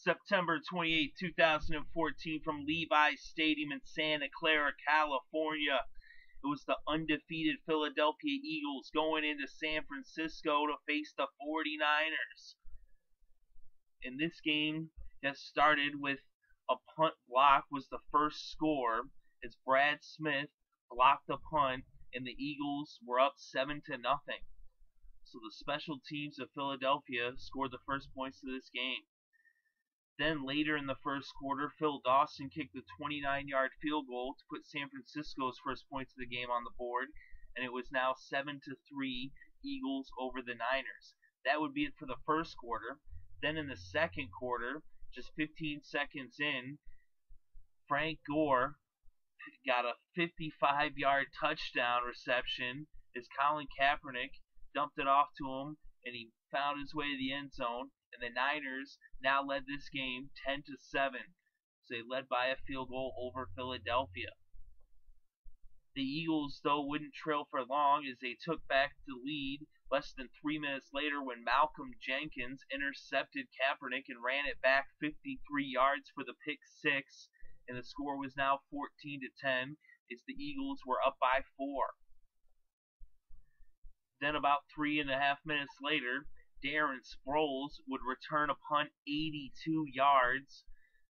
September 28, 2014, from Levi Stadium in Santa Clara, California. It was the undefeated Philadelphia Eagles going into San Francisco to face the 49ers. In this game that started with a punt block was the first score as Brad Smith blocked the punt and the Eagles were up 7-0. So the special teams of Philadelphia scored the first points of this game. Then later in the first quarter, Phil Dawson kicked a 29-yard field goal to put San Francisco's first points of the game on the board, and it was now 7-3 Eagles over the Niners. That would be it for the first quarter. Then in the second quarter, just 15 seconds in, Frank Gore got a 55-yard touchdown reception as Colin Kaepernick dumped it off to him, and he found his way to the end zone. And the Niners now led this game 10-7. So they led by a field goal over Philadelphia. The Eagles, though, wouldn't trail for long as they took back the lead less than 3 minutes later when Malcolm Jenkins intercepted Kaepernick and ran it back 53 yards for the pick six. And the score was now 14-10 as the Eagles were up by 4. Then about 3.5 minutes later, Darren Sproles would return a punt 82 yards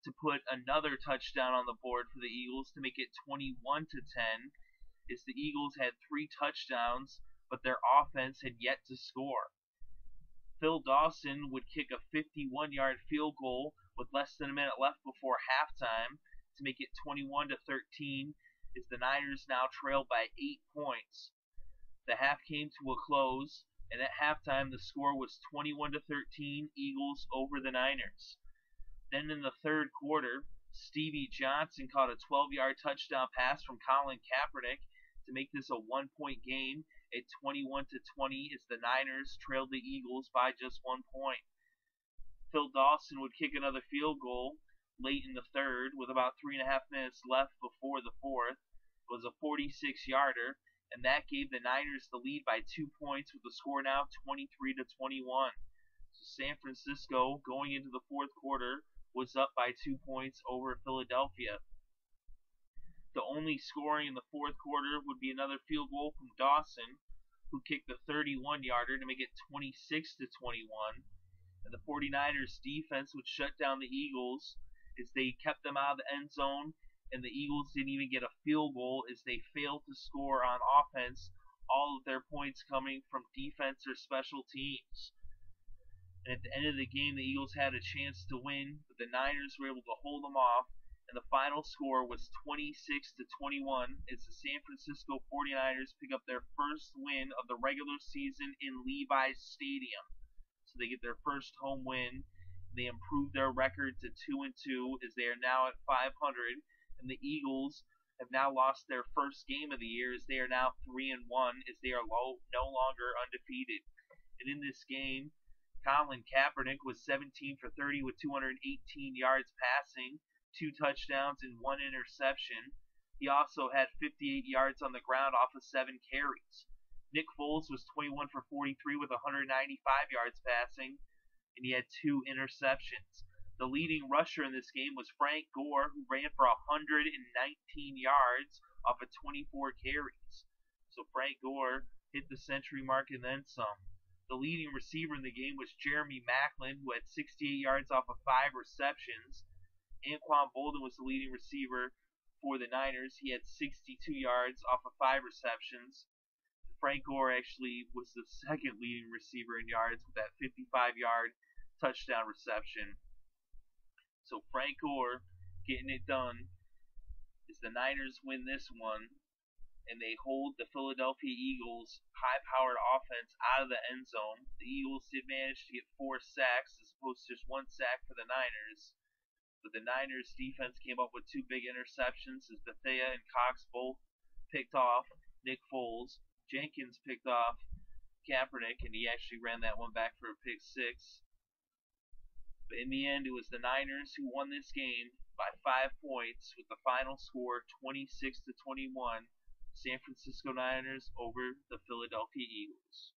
to put another touchdown on the board for the Eagles to make it 21-10 as the Eagles had 3 touchdowns, but their offense had yet to score. Phil Dawson would kick a 51-yard field goal with less than a minute left before halftime to make it 21-13 as the Niners now trailed by 8 points. The half came to a close, and at halftime the score was 21-13 Eagles over the Niners. Then in the third quarter, Stevie Johnson caught a 12-yard touchdown pass from Colin Kaepernick to make this a 1-point game at 21-20 as the Niners trailed the Eagles by just 1 point. Phil Dawson would kick another field goal late in the third with about 3.5 minutes left before the fourth. It was a 46-yarder, and that gave the Niners the lead by 2 points with the score now 23-21. So San Francisco, going into the fourth quarter, was up by 2 points over Philadelphia. The only scoring in the fourth quarter would be another field goal from Dawson, who kicked a 31-yarder to make it 26-21. And the 49ers defense would shut down the Eagles as they kept them out of the end zone, and the Eagles didn't even get a field goal as they failed to score on offense, all of their points coming from defense or special teams. And at the end of the game, the Eagles had a chance to win, but the Niners were able to hold them off, and the final score was 26-21 as the San Francisco 49ers pick up their first win of the regular season in Levi Stadium. So they get their first home win. They improve their record to 2-2 as they are now at 500. And the Eagles have now lost their first game of the year as they are now 3-1 as they are no longer undefeated. And in this game, Colin Kaepernick was 17 for 30 with 218 yards passing, 2 touchdowns and 1 interception. He also had 58 yards on the ground off of 7 carries. Nick Foles was 21 for 43 with 195 yards passing, and he had 2 interceptions. The leading rusher in this game was Frank Gore, who ran for 119 yards off of 24 carries. So Frank Gore hit the century mark and then some. The leading receiver in the game was Jeremy Maclin, who had 68 yards off of 5 receptions. Anquan Boldin was the leading receiver for the Niners. He had 62 yards off of 5 receptions. Frank Gore actually was the second leading receiver in yards with that 55-yard touchdown reception. So Frank Gore getting it done as the Niners win this one, and they hold the Philadelphia Eagles' high-powered offense out of the end zone. The Eagles did manage to get 4 sacks as opposed to just 1 sack for the Niners, but the Niners' defense came up with 2 big interceptions as Bethea and Cox both picked off Nick Foles. Jenkins picked off Kaepernick, and he actually ran that one back for a pick 6. But in the end, it was the Niners who won this game by 5 points with the final score 26-21. San Francisco Niners over the Philadelphia Eagles.